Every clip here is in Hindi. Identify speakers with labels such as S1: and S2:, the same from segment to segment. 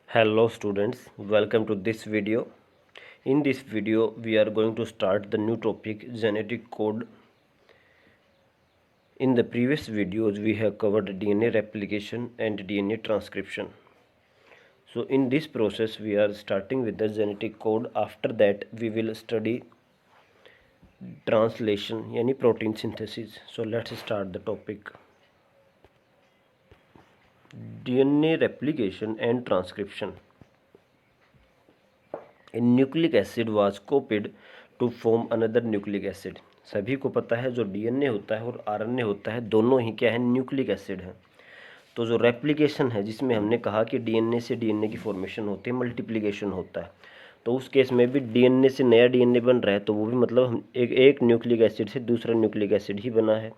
S1: Hello students, welcome to this video. In this video we are going to start the new topic genetic code. In the previous videos we have covered DNA replication and DNA transcription. So in this process we are starting with the genetic code. After that we will study translation yani protein synthesis. So let's start the topic. DNA replication and transcription. A nucleic acid was copied to form another nucleic acid. सभी को पता है जो डीएनए होता है और आरएनए होता है दोनों ही क्या है, न्यूक्लिक एसिड है। तो जो रेप्लिकेशन है जिसमें हमने कहा कि डीएनए से डीएनए की फॉर्मेशन होती है, मल्टीप्लिकेशन होता है, तो उस केस में भी डीएनए से नया डीएनए बन रहा है, तो वो भी मतलब हम एक न्यूक्लिक एसिड से दूसरा न्यूक्लिक एसिड ही बना है।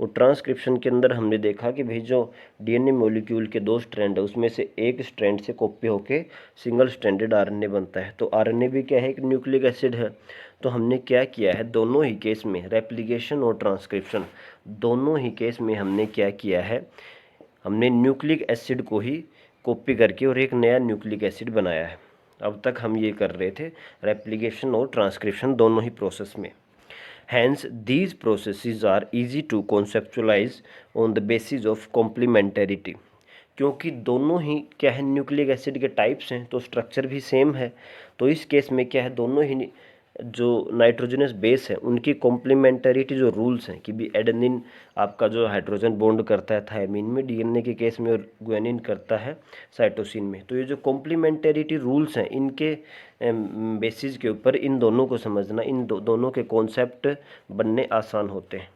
S1: और ट्रांसक्रिप्शन के अंदर हमने देखा कि भाई जो डीएनए मॉलिक्यूल के दो स्ट्रैंड है उसमें से एक स्ट्रैंड से कॉपी होके सिंगल स्ट्रैंडेड आरएनए बनता है। तो आरएनए भी क्या है, एक न्यूक्लिक एसिड है। तो हमने क्या किया है, दोनों ही केस में रेप्लिकेशन और ट्रांसक्रिप्शन दोनों ही केस में हमने क्या किया है, हमने न्यूक्लिक एसिड को ही कॉपी करके और एक नया न्यूक्लिक एसिड बनाया है। अब तक हम ये कर रहे थे रेप्लिकेशन और ट्रांसक्रिप्शन दोनों ही प्रोसेस में। Hence, these processes are easy to conceptualize on the basis of complementarity. क्योंकि दोनों ही क्या है, न्यूक्लिक एसिड के टाइप्स हैं, तो स्ट्रक्चर भी सेम है। तो इस केस में क्या है, दोनों ही जो नाइट्रोजनस बेस है उनकी कॉम्प्लीमेंटरिटी जो रूल्स हैं कि भी एडेनिन आपका जो हाइड्रोजन बॉन्ड करता है थायमिन में डीएनए के केस में, और ग्वानिन करता है साइटोसिन में। तो ये जो कॉम्प्लीमेंटरिटी रूल्स हैं इनके बेसिस के ऊपर इन दोनों को समझना, इन दोनों के कॉन्सेप्ट बनने आसान होते हैं।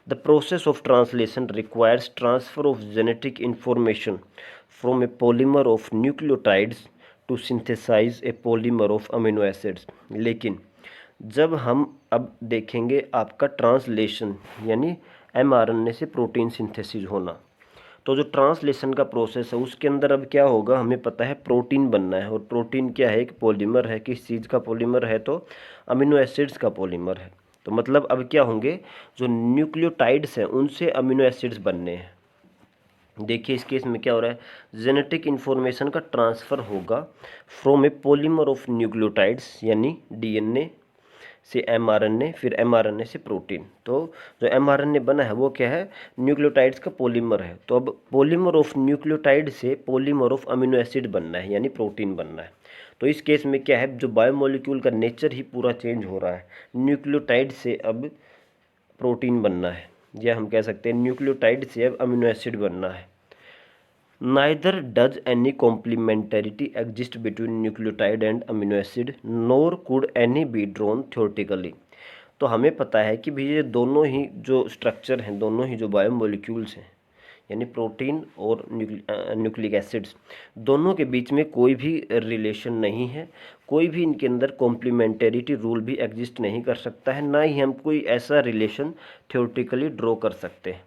S1: The process of translation requires transfer of genetic information from a polymer of nucleotides to synthesise a polymer of amino acids. लेकिन जब हम अब देखेंगे आपका ट्रांसलेशन यानी एमआरएनए से प्रोटीन सिंथेसिस होना, तो जो ट्रांसलेशन का प्रोसेस है उसके अंदर अब क्या होगा, हमें पता है प्रोटीन बनना है। और प्रोटीन क्या है, एक पॉलीमर है। किस चीज़ का पॉलीमर है, तो अमीनो एसिड्स का पॉलीमर है। तो मतलब अब क्या होंगे, जो न्यूक्लियोटाइड्स हैं उनसे अमीनो एसिड्स बनने हैं। देखिए इस केस में क्या हो रहा है, जेनेटिक इन्फॉर्मेशन का ट्रांसफ़र होगा from a polymer of nucleotides यानी डीएनए से एमआरएनए, फिर एमआरएनए से प्रोटीन। तो जो एमआरएनए बना है वो क्या है, न्यूक्लियोटाइड्स का पॉलीमर है। तो अब पॉलीमर ऑफ न्यूक्लियोटाइड से पॉलीमर ऑफ अमीनो एसिड बनना है यानी प्रोटीन बनना है। तो इस केस में क्या है, जो बायोमोलिक्यूल का नेचर ही पूरा चेंज हो रहा है। न्यूक्लियोटाइड से अब प्रोटीन बनना है, या हम कह सकते हैं न्यूक्लियोटाइड से अब अमीनो एसिड बनना है। Neither does any complementarity exist between nucleotide and amino acid, nor could any be drawn theoretically. तो हमें पता है कि भाई ये दोनों ही जो स्ट्रक्चर हैं, दोनों ही जो बायोमोलिक्यूल्स हैं यानी प्रोटीन और न्यूक्लिक एसिड्स, दोनों के बीच में कोई भी रिलेशन नहीं है। कोई भी इनके अंदर कॉम्प्लीमेंटरिटी रूल भी एग्जिस्ट नहीं कर सकता है, ना ही हम कोई ऐसा रिलेशन थ्योरेटिकली ड्रॉ कर सकते हैं।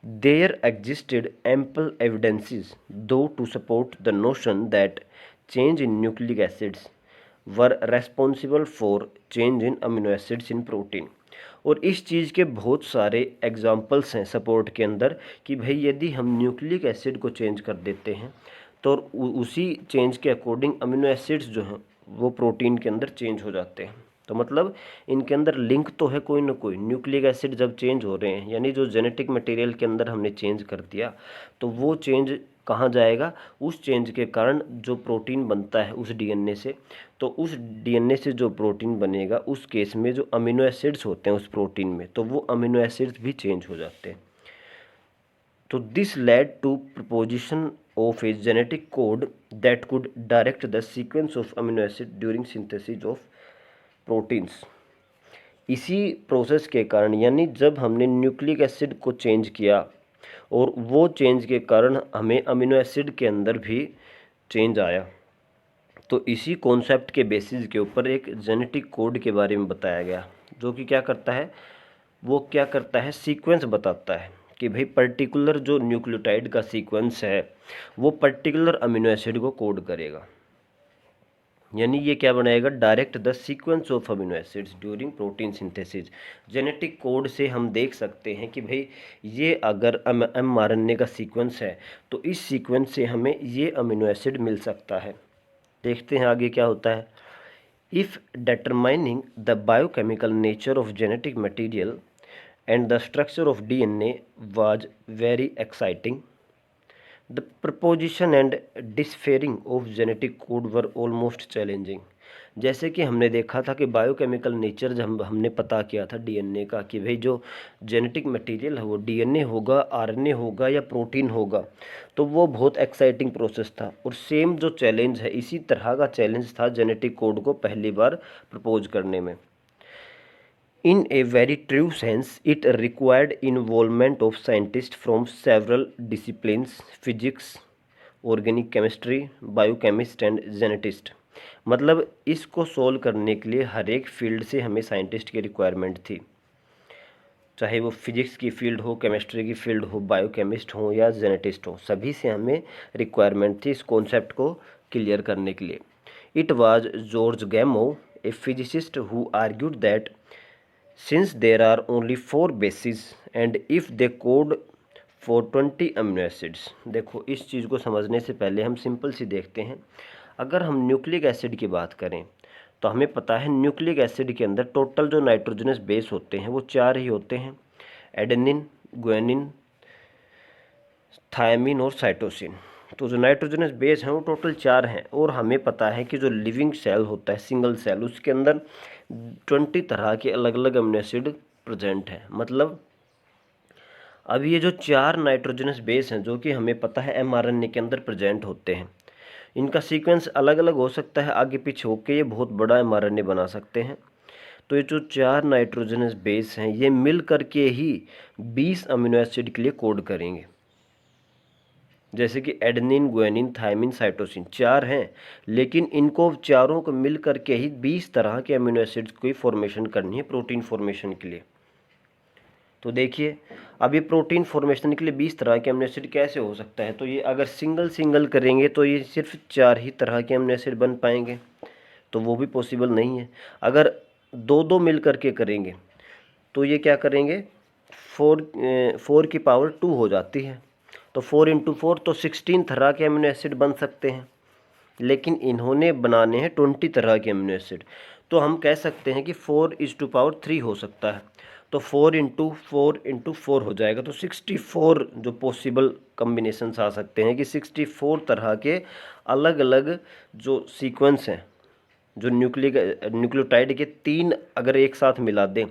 S1: There existed ample evidences, though, to support the notion that change in nucleic acids were responsible for change in amino acids in protein. और इस चीज़ के बहुत सारे एग्जाम्पल्स हैं सपोर्ट के अंदर कि भाई यदि हम न्यूक्लिक एसिड को चेंज कर देते हैं तो उसी चेंज के अकॉर्डिंग अमीनो एसिड्स जो हैं वो प्रोटीन के अंदर चेंज हो जाते हैं। तो मतलब इनके अंदर लिंक तो है कोई ना कोई। न्यूक्लिक एसिड जब चेंज हो रहे हैं यानी जो जेनेटिक मटेरियल के अंदर हमने चेंज कर दिया, तो वो चेंज कहाँ जाएगा, उस चेंज के कारण जो प्रोटीन बनता है उस डीएनए से, तो उस डीएनए से जो प्रोटीन बनेगा उस केस में जो अमीनो एसिड्स होते हैं उस प्रोटीन में, तो वो अमीनो एसिड्स भी चेंज हो जाते हैं। तो this led to proposition of a genetic code that could direct the sequence of amino acid during synthesis of proteins. इसी प्रोसेस के कारण यानी जब हमने न्यूक्लिक एसिड को चेंज किया और वो चेंज के कारण हमें अमीनो एसिड के अंदर भी चेंज आया, तो इसी कॉन्सेप्ट के बेसिस के ऊपर एक जेनेटिक कोड के बारे में बताया गया, जो कि क्या करता है, वो क्या करता है, सीक्वेंस बताता है कि भाई पर्टिकुलर जो न्यूक्लियोटाइड का सीक्वेंस है वो पर्टिकुलर अमीनो एसिड को कोड करेगा। यानी ये क्या बनाएगा, direct the sequence of amino acids during protein synthesis. Genetic code से हम देख सकते हैं कि भाई ये अगर mRNA का सीक्वेंस है तो इस सीक्वेंस से हमें ये अमीनो एसिड मिल सकता है। देखते हैं आगे क्या होता है। If determining the biochemical nature of genetic material and the structure of DNA was very exciting, the proposition and deciphering of genetic code were almost challenging. जैसे कि हमने देखा था कि बायोकेमिकल नेचर जब हमने पता किया था डीएनए का कि भाई जो जेनेटिक मटेरियल है वो डीएनए होगा, आरएनए होगा या प्रोटीन होगा, तो वो बहुत एक्साइटिंग प्रोसेस था। और सेम जो चैलेंज है, इसी तरह का चैलेंज था जेनेटिक कोड को पहली बार प्रपोज करने में। In a very true sense, it required involvement of scientists from several disciplines: physics, organic chemistry, biochemist and genetist। मतलब इसको सोल्व करने के लिए हर एक फील्ड से हमें साइंटिस्ट की रिक्वायरमेंट थी, चाहे वो फिजिक्स की फील्ड हो, केमिस्ट्री की फील्ड हो, बायोकेमिस्ट हो या जेनेटिस्ट हो, सभी से हमें रिक्वायरमेंट थी इस कॉन्सेप्ट को क्लियर करने के लिए। It was George गैमो, A physicist, who argued that since there are only 4 bases and if they code for 20 amino acids। देखो इस चीज़ को समझने से पहले हम सिंपल सी देखते हैं। अगर हम न्यूक्लिक एसिड की बात करें तो हमें पता है न्यूक्लिक एसिड के अंदर टोटल जो नाइट्रोजनस बेस होते हैं वो 4 ही होते हैं: एडेनिन, गुआनिन, थायमिन और साइटोसिन। तो जो नाइट्रोजनस बेस हैं वो टोटल 4 हैं। और हमें पता है कि जो लिविंग सेल होता है, सिंगल सेल, उसके अंदर 20 तरह के अलग अलग अमीनो एसिड प्रेजेंट हैं। मतलब अब ये जो 4 नाइट्रोजनस बेस हैं जो कि हमें पता है mRNA के अंदर प्रेजेंट होते हैं, इनका सीक्वेंस अलग अलग हो सकता है, आगे पीछे होकर ये बहुत बड़ा mRNA बना सकते हैं। तो ये जो 4 नाइट्रोजनस बेस हैं ये मिल करके ही 20 अमीनो एसिड के लिए कोड करेंगे। जैसे कि एडेनिन, गुआनिन, थायमिन, साइटोसिन 4 हैं, लेकिन इनको चारों को मिल करके ही 20 तरह के अमीनो एसिड्स की फॉर्मेशन करनी है प्रोटीन फॉर्मेशन के लिए। तो देखिए अब ये प्रोटीन फॉर्मेशन के लिए 20 तरह के अमीनो एसिड कैसे हो सकता है। तो ये अगर सिंगल करेंगे तो ये सिर्फ 4 ही तरह के अमीनो एसिड बन पाएंगे, तो वो भी पॉसिबल नहीं है। अगर दो मिल करके करेंगे तो ये क्या करेंगे, 4 की पावर 2 हो जाती है, तो 4 × 4 तो 16 तरह के अमीनो एसिड बन सकते हैं, लेकिन इन्होंने बनाने हैं 20 तरह के अमीनो एसिड। तो हम कह सकते हैं कि 4⁻³ हो सकता है, तो 4 × 4 × 4 हो जाएगा। तो 64 जो पॉसिबल कम्बिनेशंस आ सकते हैं कि 64 तरह के अलग अलग जो सीक्वेंस हैं, जो न्यूक्लियोटाइड के 3 अगर एक साथ मिला दें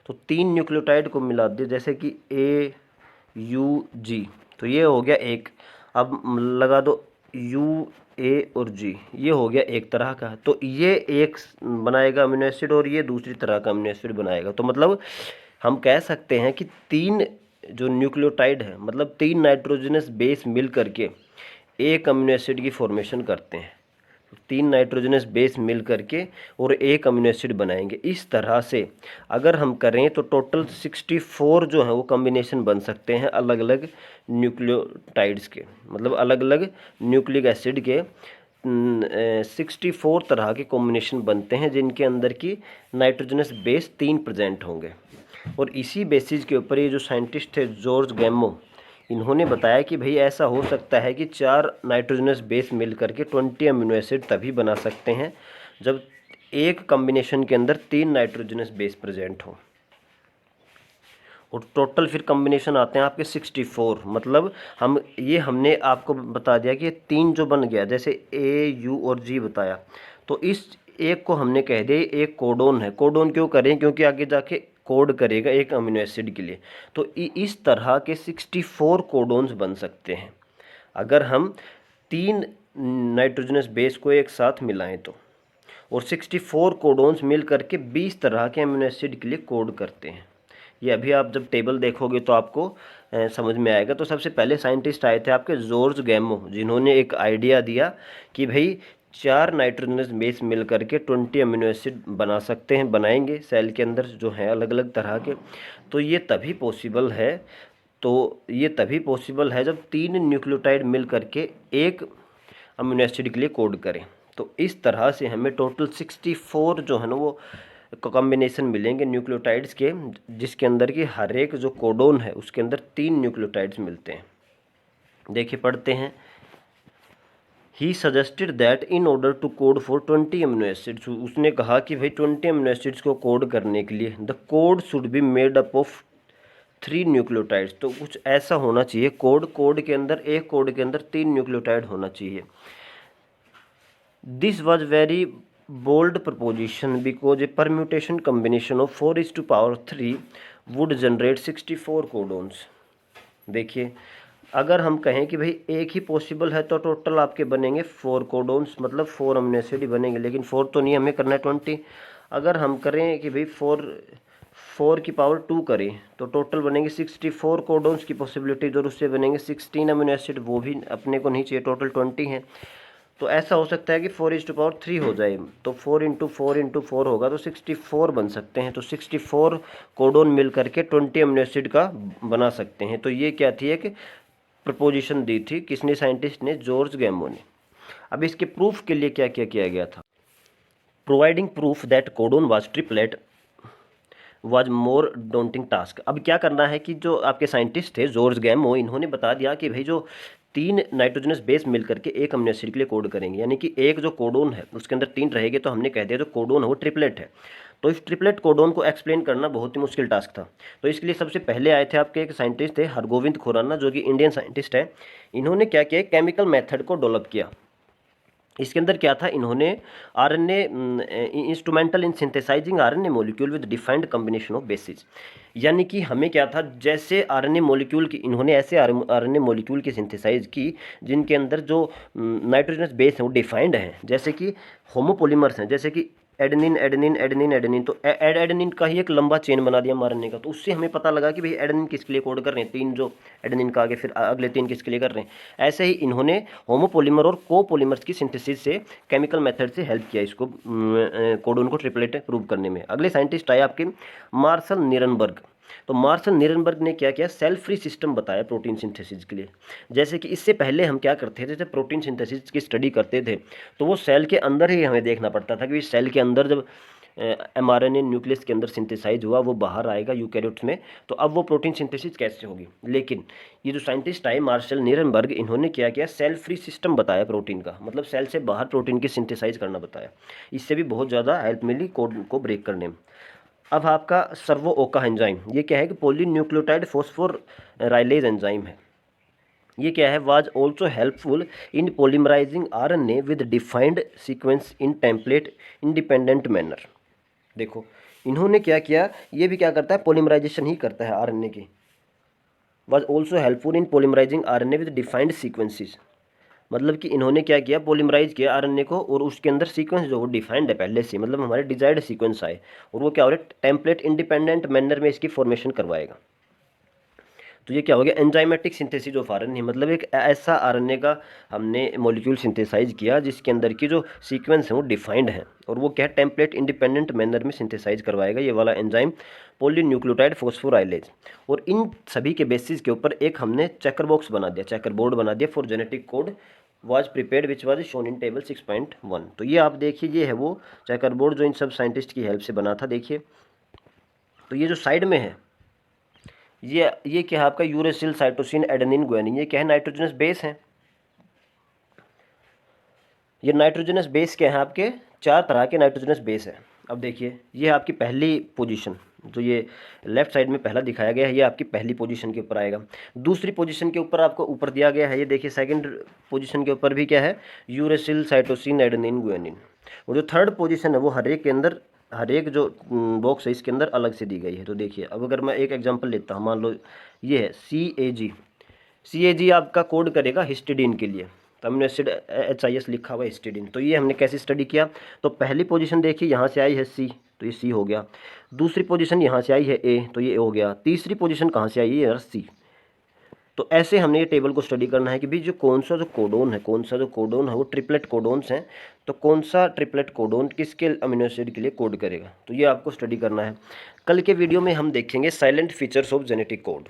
S1: तो 3 न्यूक्लियोटाइड को मिला दें, जैसे कि AUG, तो ये हो गया एक। अब लगा दो UA और G, ये हो गया एक तरह का, तो ये एक बनाएगा अमीनो एसिड और ये दूसरी तरह का अमीनो एसिड बनाएगा। तो मतलब हम कह सकते हैं कि 3 जो न्यूक्लियोटाइड है, मतलब 3 नाइट्रोजनस बेस मिल करके एक अमीनो एसिड की फॉर्मेशन करते हैं। 3 नाइट्रोजनस बेस मिल करके और एक अमीनो एसिड बनाएंगे। इस तरह से अगर हम करें तो टोटल 64 जो है वो कॉम्बिनेशन बन सकते हैं अलग अलग न्यूक्लियोटाइड्स के, मतलब अलग अलग न्यूक्लिक एसिड के 64 तरह के कॉम्बिनेशन बनते हैं जिनके अंदर की नाइट्रोजनस बेस 3 प्रेजेंट होंगे। और इसी बेसिस के ऊपर ये जो साइंटिस्ट थे जॉर्ज गैमो, इन्होंने बताया कि भाई ऐसा हो सकता है कि 4 नाइट्रोजनस बेस मिल करके 20 अमीनो एसिड तभी बना सकते हैं जब एक कॉम्बिनेशन के अंदर 3 नाइट्रोजनस बेस प्रेजेंट हो। और टोटल फिर कॉम्बिनेशन आते हैं आपके 64। मतलब हमने आपको बता दिया कि 3 जो बन गया, जैसे AU और G बताया, तो इस एक को हमने कह दिया एक कोडोन है। कोडोन क्यों करें, क्योंकि आगे जाके कोड करेगा एक अमीनो एसिड के लिए। तो इस तरह के 64 कोडोन्स बन सकते हैं अगर हम 3 नाइट्रोजनस बेस को एक साथ मिलाएं तो। और 64 कोडोन्स मिल करके 20 तरह के अमीनो एसिड के लिए कोड करते हैं। ये अभी आप जब टेबल देखोगे तो आपको समझ में आएगा। तो सबसे पहले साइंटिस्ट आए थे आपके जॉर्ज गैमो, जिन्होंने एक आइडिया दिया कि भाई 4 नाइट्रोजनस बेस मिल करके 20 अमीनो एसिड बना सकते हैं, बनाएंगे सेल के अंदर जो है अलग अलग तरह के। तो ये तभी पॉसिबल है जब 3 न्यूक्लियोटाइड मिल करके एक अमीनो एसिड के लिए कोड करें। तो इस तरह से हमें टोटल 64 जो है ना वो कॉम्बिनेशन मिलेंगे न्यूक्लियोटाइड्स के, जिसके अंदर की हर एक जो कोडोन है उसके अंदर 3 न्यूक्लियोटाइड्स मिलते हैं। देखिए पढ़ते हैं। He suggested that in order to code for 20 amino acids, उसने कहा कि भाई 20 अमीनो एसिड्स को कोड करने के लिए the code should be made up of 3 nucleotides, तो कुछ ऐसा होना चाहिए कोड के अंदर, एक कोड के अंदर 3 न्यूक्लियोटाइड होना चाहिए। This was very bold proposition because a permutation combination of 4:3 would generate 64 codons. देखिए अगर हम कहें कि भाई एक ही पॉसिबल है तो टोटल आपके बनेंगे 4 कोडोन्स, मतलब 4 अमीनो एसिड ही बनेंगे, लेकिन 4 तो नहीं, हमें करना है 20। अगर हम करें कि भाई 4 की पावर 2 करें तो टोटल बनेंगे 64 कोडोन्स की पॉसिबिलिटीज, और उससे बनेंगे 16 अमीनो एसिड, वो भी अपने को नहीं चाहिए, टोटल 20 है। तो ऐसा हो सकता है कि 4:3 हो जाए, तो 4 × 4 × 4 होगा तो 64 बन सकते हैं। तो 64 कोडोन मिल करके 20 अमीनो एसिड का बना सकते हैं। तो ये क्या थी, एक प्रपोजिशन दी थी, किसने, साइंटिस्ट ने, जॉर्ज गैमो ने। अब इसके प्रूफ के लिए क्या क्या किया गया था। Providing proof that codon was triplet was more daunting task. अब क्या करना है कि जो आपके साइंटिस्ट थे जॉर्ज गैमो, इन्होंने बता दिया कि भाई जो 3 नाइट्रोजनस बेस मिल करके एक अमीनो एसिड के लिए कोड करेंगे, यानी कि एक जो कोडोन है उसके अंदर 3 रहेंगे, तो हमने कह दिया जो कोडोन है वो ट्रिपलेट है। तो इस ट्रिपलेट कोडोन को एक्सप्लेन करना बहुत ही मुश्किल टास्क था। तो इसके लिए सबसे पहले आए थे आपके एक साइंटिस्ट थे हरगोविंद खुराना, जो कि इंडियन साइंटिस्ट है। इन्होंने क्या किया, केमिकल मेथड को डेवलप किया। इसके अंदर क्या था, इन्होंने RNA instrumental in synthesising RNA molecule with defined combination of basis, यानी कि हमें क्या था, जैसे आरएनए मॉलिक्यूल की, इन्होंने ऐसे आरएनए मॉलिक्यूल की सिंथेसाइज की जिनके अंदर जो नाइट्रोजनस बेस है वो डिफाइंड हैं, जैसे कि होमोपोलिमर्स हैं, जैसे कि एडेनिन एडेनिन एडेनिन एडेनिन, तो एडेनिन का ही एक लंबा चेन बना दिया मारने का। तो उससे हमें पता लगा कि भाई एडेनिन किसके लिए कोड कर रहे हैं, 3 जो एडेनिन का आगे, फिर अगले 3 किसके लिए कर रहे हैं। ऐसे ही इन्होंने होमोपोलिमर और कोपोलिमर्स की सिंथेसिस से, केमिकल मेथड से हेल्प किया इसको कोडोन को ट्रिपलेट प्रूव करने में। अगले साइंटिस्ट आए आपके मार्शल निरनबर्ग। तो मार्शल निरनबर्ग ने क्या किया, सेल फ्री सिस्टम बताया प्रोटीन सिंथेसिस के लिए। जैसे कि इससे पहले हम क्या करते थे, जब प्रोटीन सिंथेसिस की स्टडी करते थे तो वो सेल के अंदर ही हमें देखना पड़ता था कि सेल के अंदर जब mRNA न्यूक्लियस के अंदर सिंथेसाइज हुआ वो बाहर आएगा यूकैरियोट्स में, तो अब वो प्रोटीन सिंथेसिस कैसे होगी। लेकिन ये जो साइंटिस्ट आए मार्शल निरनबर्ग, इन्होंने क्या किया, सेल फ्री सिस्टम बताया प्रोटीन का, मतलब सेल से बाहर प्रोटीन की सिंथेसाइज करना बताया। इससे भी बहुत ज़्यादा हेल्प मिली कोड को ब्रेक करने में। अब आपका सर्वो ओका एंजाइम, ये क्या है कि पॉलीन्यूक्लियोटाइड फॉस्फोराइलेज एंजाइम है। ये क्या है, was also helpful in polymerising RNA with defined sequence in template independent manner. देखो इन्होंने क्या किया, ये भी क्या करता है, पॉलीमराइजेशन ही करता है आरएनए की। Was also helpful in polymerising RNA with defined sequences, मतलब कि इन्होंने क्या किया, पॉलीमराइज किया आरएनए को और उसके अंदर सीक्वेंस जो वो डिफाइंड है पहले से, मतलब हमारे डिजायर्ड सीक्वेंस आए, और वो क्या हो रहा है, टेम्पलेट इंडिपेंडेंट मैनर में इसकी फॉर्मेशन करवाएगा। तो ये क्या हो गया, एंजाइमेटिक सिंथेसिस ऑफ आरएनए, मतलब एक ऐसा आरएनए का हमने मॉलिक्यूल सिंथेसाइज किया जिसके अंदर की जो सीक्वेंस है वो डिफाइंड है, और वो क्या है, टेम्पलेट इंडिपेंडेंट मैनर में सिंथेसाइज करवाएगा ये वाला एंजाइम पॉलीन्यूक्लियोटाइड फॉस्फोराइलेज। और इन सभी के बेसिस के ऊपर एक हमने चेकर बॉक्स बना दिया, चेकर बोर्ड बना दिया for genetic code was prepared which was shown in table 6.1। तो ये आप देखिए, ये है वो चेकर बोर्ड जो इन सब साइंटिस्ट की हेल्प से बना था। देखिए तो ये जो साइड में है, ये क्या है आपका, यूरेसिल साइटोसिन एडेनिन गुआनिन, ये क्या है, नाइट्रोजनस बेस है। ये नाइट्रोजनस बेस क्या है आपके, 4 तरह के नाइट्रोजनस बेस है। अब देखिए ये आपकी पहली पोजीशन, जो ये लेफ्ट साइड में पहला दिखाया गया है, ये आपकी पहली पोजीशन के ऊपर आएगा। दूसरी पोजीशन के ऊपर आपको ऊपर दिया गया है, ये देखिए सेकंड पोजीशन के ऊपर भी क्या है, यूरेसिल साइटोसिन एडेनिन गुआनिन। और जो थर्ड पोजीशन है वो हर एक के अंदर, हर एक जो बॉक्स है इसके अंदर अलग से दी गई है। तो देखिए अब अगर मैं एक एग्जांपल लेता हूँ, मान लो ये है CAG आपका कोड करेगा हिस्टिडीन के लिए, तो अमीनो एसिड HIS लिखा हुआ है हिस्टिडीन। तो ये हमने कैसे स्टडी किया, तो पहली पोजीशन देखिए यहाँ से आई है C, तो ये C हो गया। दूसरी पोजीशन यहाँ से आई है A, तो ये A हो गया। तीसरी पोजीशन कहाँ से आई है, C। तो ऐसे हमने ये टेबल को स्टडी करना है कि भाई जो कौन सा जो कोडोन है वो ट्रिपलेट कोडोन्स हैं, तो कौन सा ट्रिपलेट कोडोन किसके अमीनो एसिड के लिए कोड करेगा, तो ये आपको स्टडी करना है। कल के वीडियो में हम देखेंगे salient features of genetic code.